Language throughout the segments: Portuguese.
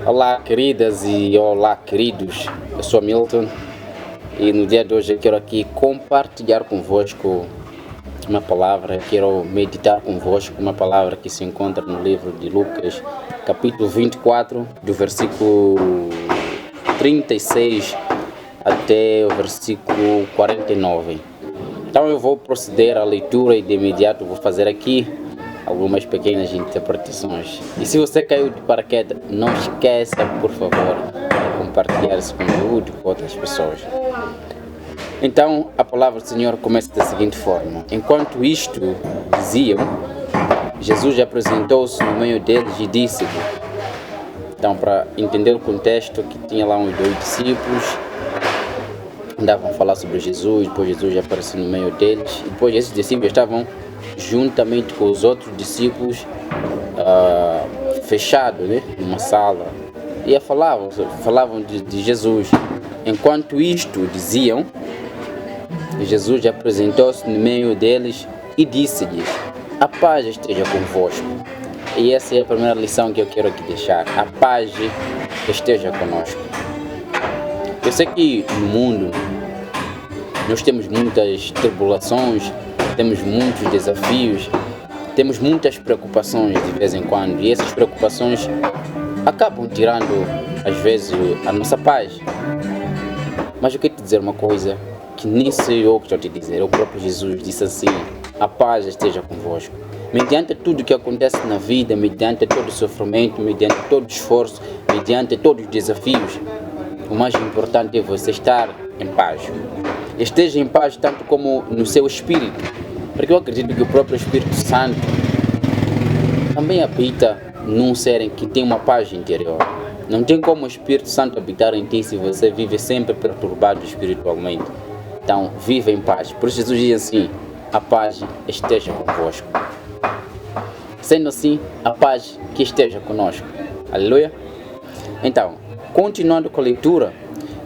Olá, queridas e olá, queridos. Eu sou Milton e no dia de hoje eu quero aqui compartilhar convosco uma palavra, quero meditar convosco uma palavra que se encontra no livro de Lucas, capítulo 24, do versículo 36 até o versículo 49. Então eu vou proceder à leitura e de imediato vou fazer aqui algumas pequenas interpretações. E se você caiu de paraquedas, não esqueça, por favor, de compartilhar esse conteúdo com outras pessoas. Então, a palavra do Senhor começa da seguinte forma: enquanto isto diziam, Jesus apresentou-se no meio deles e disse-lhe. Então, para entender o contexto, que tinha lá uns 2 discípulos, andavam a falar sobre Jesus, depois Jesus apareceu no meio deles, e depois esses discípulos estavam juntamente com os outros discípulos fechados, né, numa sala, e falavam de Jesus. Enquanto isto diziam, Jesus apresentou-se no meio deles e disse-lhes: a paz esteja convosco. E essa é a primeira lição que eu quero aqui deixar: a paz esteja conosco. Eu sei que no mundo nós temos muitas tribulações, temos muitos desafios, temos muitas preocupações de vez em quando, e essas preocupações acabam tirando às vezes a nossa paz. Mas eu quero te dizer uma coisa que nem sei eu que estou a te dizer. O próprio Jesus disse assim: a paz esteja convosco. Mediante tudo que acontece na vida, mediante todo o sofrimento, mediante todo o esforço, mediante todos os desafios, o mais importante é você estar em paz. Esteja em paz tanto como no seu espírito, porque eu acredito que o próprio Espírito Santo também habita num ser em que tem uma paz interior. Não tem como o Espírito Santo habitar em ti se você vive sempre perturbado espiritualmente. Então, viva em paz. Por isso Jesus diz assim: a paz esteja convosco. Sendo assim, a paz que esteja conosco. Aleluia. Então, continuando com a leitura,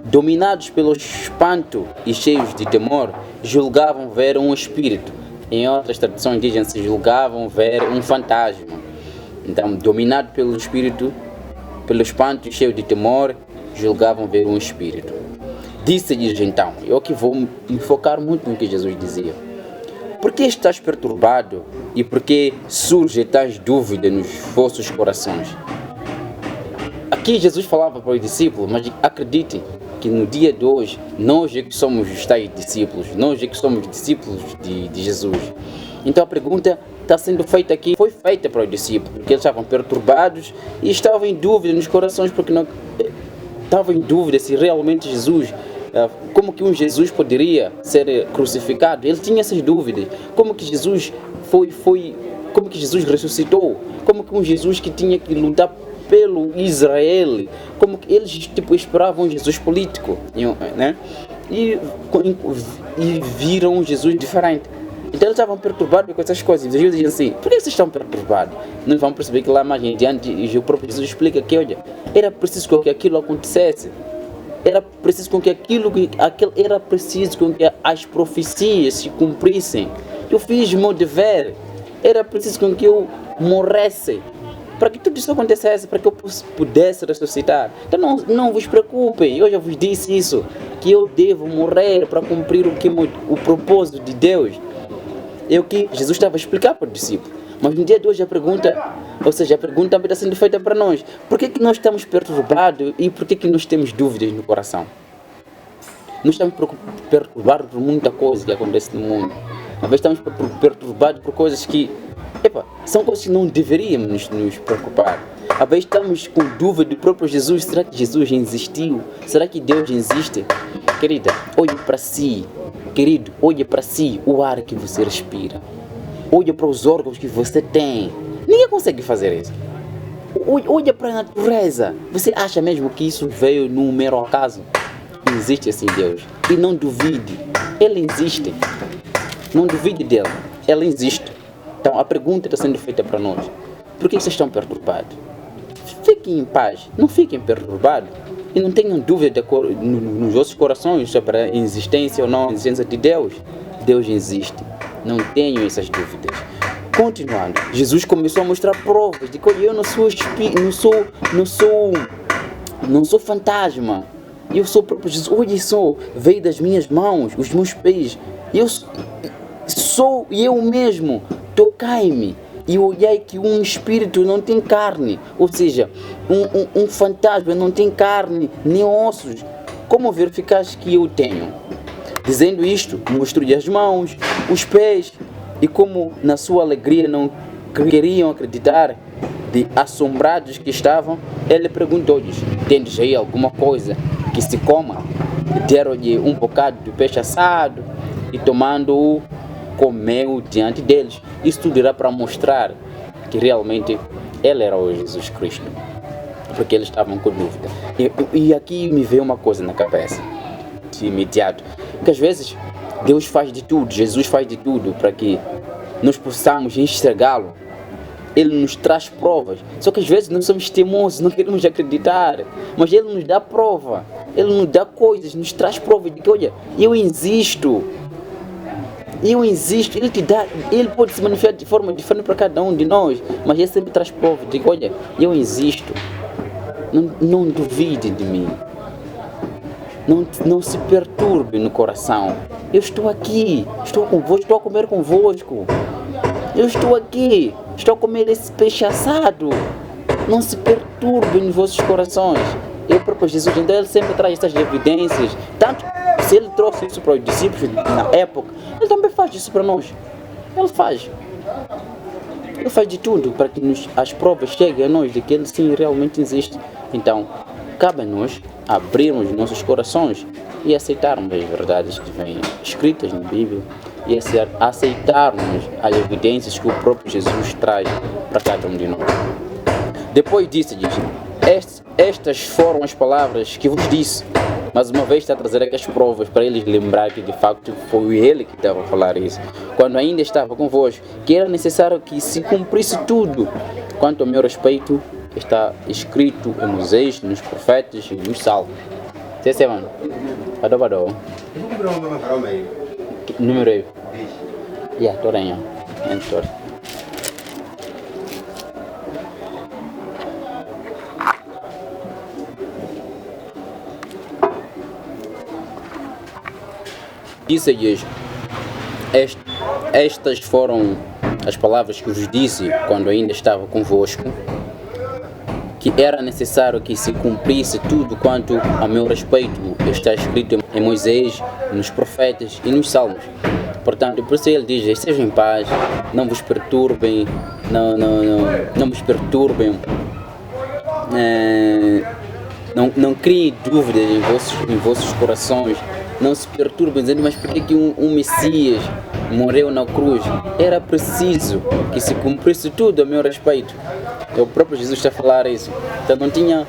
dominados pelo espanto e cheios de temor, julgavam ver um espírito. Em outras traduções dizem-se julgavam ver um fantasma. Então, dominados pelo espírito, pelo espanto e cheios de temor, julgavam ver um espírito. Disse-lhes então, eu que vou me focar muito no que Jesus dizia: por que estás perturbado e por que surgem tais dúvidas nos vossos corações? Aqui Jesus falava para os discípulos, mas acreditem que no dia de hoje, nós é que somos os tais discípulos, nós é que somos discípulos de Jesus. Então a pergunta está sendo feita aqui, foi feita para os discípulos, porque eles estavam perturbados e estavam em dúvida nos corações, porque não estavam em dúvida se realmente Jesus, como que um Jesus poderia ser crucificado. Ele tinha essas dúvidas, como que Jesus como que Jesus ressuscitou, como que um Jesus que tinha que lutar pelo Israel, como que eles esperavam um Jesus político, né? E viram um Jesus diferente. Então eles estavam perturbados com essas coisas. Jesus diz assim: por que vocês estão perturbados? Nós vamos perceber que lá mais em diante o próprio Jesus explica que, olha, era preciso que aquilo acontecesse. Era preciso com que era preciso com que as profecias se cumprissem. Eu fiz o meu dever. Era preciso com que eu morresse para que tudo isso acontecesse, para que eu pudesse ressuscitar. Então não vos preocupem, eu já vos disse isso, que eu devo morrer para cumprir o propósito de Deus. É o que Jesus estava a explicar para os discípulos. Mas no dia de hoje a pergunta também está sendo feita para nós: por que nós estamos perturbados e por que nós temos dúvidas no coração? Nós estamos perturbados por muita coisa que acontece no mundo. Às vezes estamos perturbados por coisas que são coisas que não deveríamos nos preocupar. Às vezes estamos com dúvida do próprio Jesus. Será que Jesus existiu? Será que Deus existe? Querida, olhe para si. Querido, olhe para si, o ar que você respira. Olhe para os órgãos que você tem. Ninguém consegue fazer isso. Olha para a natureza. Você acha mesmo que isso veio num mero acaso? Existe assim Deus. E não duvide. Ele existe. Não duvide dele. Ele existe. Então a pergunta está sendo feita para nós: por que vocês estão perturbados? Fiquem em paz. Não fiquem perturbados. E não tenham dúvida nos vossos corações sobre a existência ou não existência de Deus. Deus existe. Não tenham essas dúvidas. Continuando, Jesus começou a mostrar provas de que eu não sou não sou fantasma. Eu sou o próprio Jesus. Olha só, veio das minhas mãos, os meus pés. Eu sou eu mesmo. Tocai-me. E olhai que um espírito não tem carne. Ou seja, um fantasma não tem carne nem ossos. Como verificaste que eu tenho? Dizendo isto, mostrou-lhe as mãos, os pés. E como na sua alegria não queriam acreditar, de assombrados que estavam, ele perguntou-lhes: tendes aí alguma coisa que se coma? E deram-lhe um bocado de peixe assado e, tomando-o, comeu diante deles. Isso tudo era para mostrar que realmente ele era o Jesus Cristo, porque eles estavam com dúvida. E aqui me veio uma coisa na cabeça de imediato, que às vezes Deus faz de tudo, Jesus faz de tudo para que nós possamos enxergá-lo. Ele nos traz provas, só que às vezes nós somos teimosos, não queremos acreditar, mas Ele nos dá prova, Ele nos dá coisas, nos traz provas de que, olha, eu existo, Ele te dá, Ele pode se manifestar de forma diferente para cada um de nós, mas Ele sempre traz provas de que, olha, eu existo, não duvide de mim, não se perturbe no coração, eu estou aqui, estou convosco, estou a comer convosco. Eu estou aqui, estou a comer esse peixe assado. Não se perturbem nos vossos corações. Eu próprio Jesus, então ele sempre traz essas evidências. Tanto se ele trouxe isso para os discípulos na época, ele também faz isso para nós. Ele faz de tudo para que as provas cheguem a nós de que ele sim realmente existe. Então, cabe a nós abrirmos nossos corações e aceitarmos as verdades que vêm escritas na Bíblia e aceitarmos as evidências que o próprio Jesus traz para cada um de nós. Depois disse-lhes: estas foram as palavras que vos disse. Mais uma vez está a trazer aqui as provas para eles lembrar que de facto foi ele que estava a falar isso. Quando ainda estava convosco, que era necessário que se cumprisse tudo quanto ao meu respeito está escrito em Moisés, nos profetas e nos salmos. Você mano? Badou. Número aí. Ya, torenya. Entor. Disse-lhes: estas foram as palavras que vos disse quando ainda estava convosco, que era necessário que se cumprisse tudo quanto a meu respeito está escrito em Moisés, nos profetas e nos salmos. Portanto, por isso ele diz: sejam em paz, não vos perturbem, não vos perturbem, não criem dúvidas em vossos corações, não se perturbem, dizendo: mas por que um Messias morreu na cruz? Era preciso que se cumprisse tudo a meu respeito. O próprio Jesus está a falar isso. Então não tinha,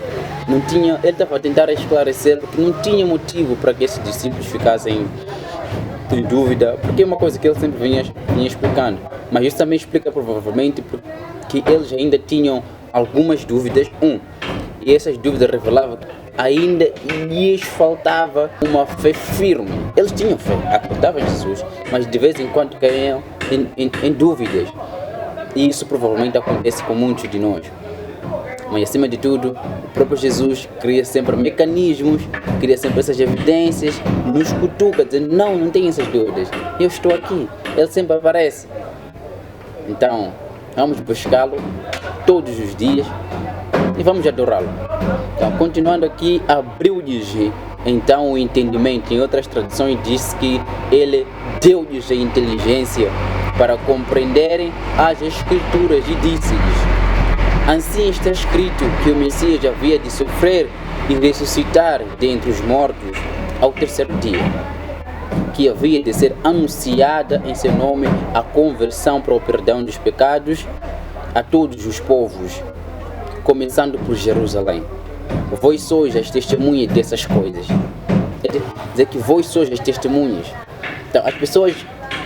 ele estava a tentar esclarecer porque não tinha motivo para que esses discípulos ficassem em dúvida, porque é uma coisa que ele sempre vinha explicando. Mas isso também explica provavelmente porque eles ainda tinham algumas dúvidas. E essas dúvidas revelavam que ainda lhes faltava uma fé firme. Eles tinham fé, acreditavam em Jesus, mas de vez em quando caíam em dúvidas. E isso provavelmente acontece com muitos de nós. Mas acima de tudo, o próprio Jesus cria sempre mecanismos, cria sempre essas evidências, nos cutuca, dizendo: não tenho essas dúvidas, eu estou aqui. Ele sempre aparece. Então, vamos buscá-lo todos os dias e vamos adorá-lo. Então, continuando aqui, abriu-lhes então o entendimento. Em outras traduções diz que ele deu-lhes a inteligência para compreenderem as Escrituras e disse-lhes: assim está escrito que o Messias havia de sofrer e ressuscitar dentre os mortos ao terceiro dia, que havia de ser anunciada em seu nome a conversão para o perdão dos pecados a todos os povos, começando por Jerusalém. Vós sois as testemunhas dessas coisas. Quer dizer que vós sois as testemunhas. Então as pessoas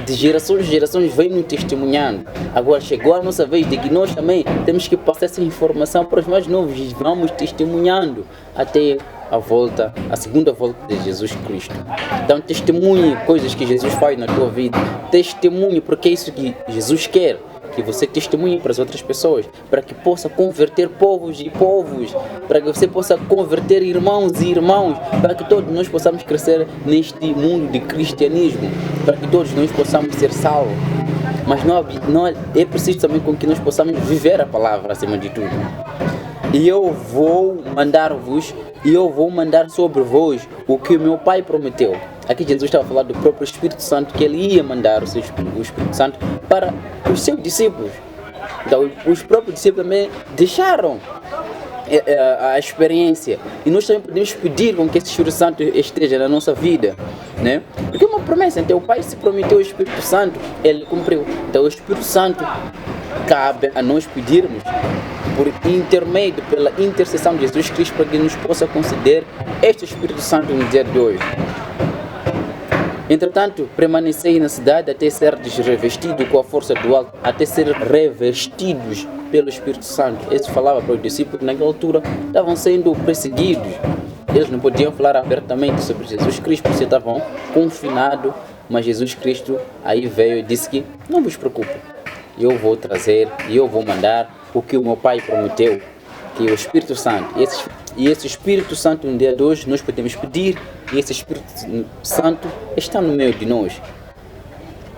de gerações em gerações vêm nos testemunhando. Agora chegou a nossa vez de que nós também temos que passar essa informação para os mais novos e vamos testemunhando até a segunda volta de Jesus Cristo. Então testemunhe coisas que Jesus faz na tua vida. Testemunhe, porque é isso que Jesus quer. que você testemunhe para as outras pessoas, para que possa converter povos e povos, para que você possa converter irmãos e irmãos, para que todos nós possamos crescer neste mundo de cristianismo, para que todos nós possamos ser salvos. Mas não é preciso também com que nós possamos viver a palavra acima de tudo. E eu vou mandar sobre vós o que o meu Pai prometeu. Aqui Jesus estava a falar do próprio Espírito Santo, que ele ia mandar o Espírito Santo para os seus discípulos. Então os próprios discípulos também deixaram a experiência, e nós também podemos pedir com que esse Espírito Santo esteja na nossa vida, né? Porque é uma promessa. Então o Pai se prometeu o Espírito Santo, ele cumpriu. Então o Espírito Santo cabe a nós pedirmos por intermédio, pela intercessão de Jesus Cristo, para que nos possa conceder este Espírito Santo no dia de hoje. Entretanto, permanecei na cidade até serdes revestidos com a força do alto, até ser revestidos pelo Espírito Santo. Esse falava para os discípulos que naquela altura estavam sendo perseguidos. Eles não podiam falar abertamente sobre Jesus Cristo, porque estavam confinados, mas Jesus Cristo aí veio e disse que não vos preocupem, eu vou trazer e eu vou mandar o que o meu Pai prometeu, que é o Espírito Santo. E esse Espírito Santo no dia de hoje nós podemos pedir, e esse Espírito Santo está no meio de nós.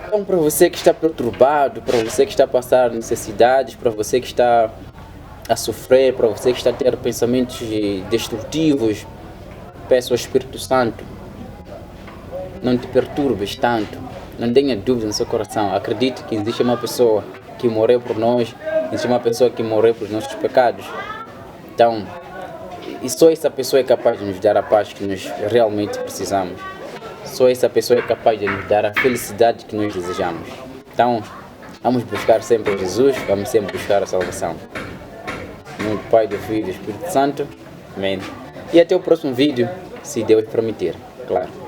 Então, para você que está perturbado, para você que está a passar necessidades, para você que está a sofrer, para você que está a ter pensamentos destrutivos, peço ao Espírito Santo, não te perturbes tanto, não tenha dúvida no seu coração. Acredite que existe uma pessoa que morreu por nós, existe uma pessoa que morreu por nossos pecados. Então, e só essa pessoa é capaz de nos dar a paz que nós realmente precisamos. Só essa pessoa é capaz de nos dar a felicidade que nós desejamos. Então, vamos buscar sempre Jesus, vamos sempre buscar a salvação. Em nome do Pai, do Filho e do Espírito Santo. Amém. E até o próximo vídeo, se Deus permitir, claro.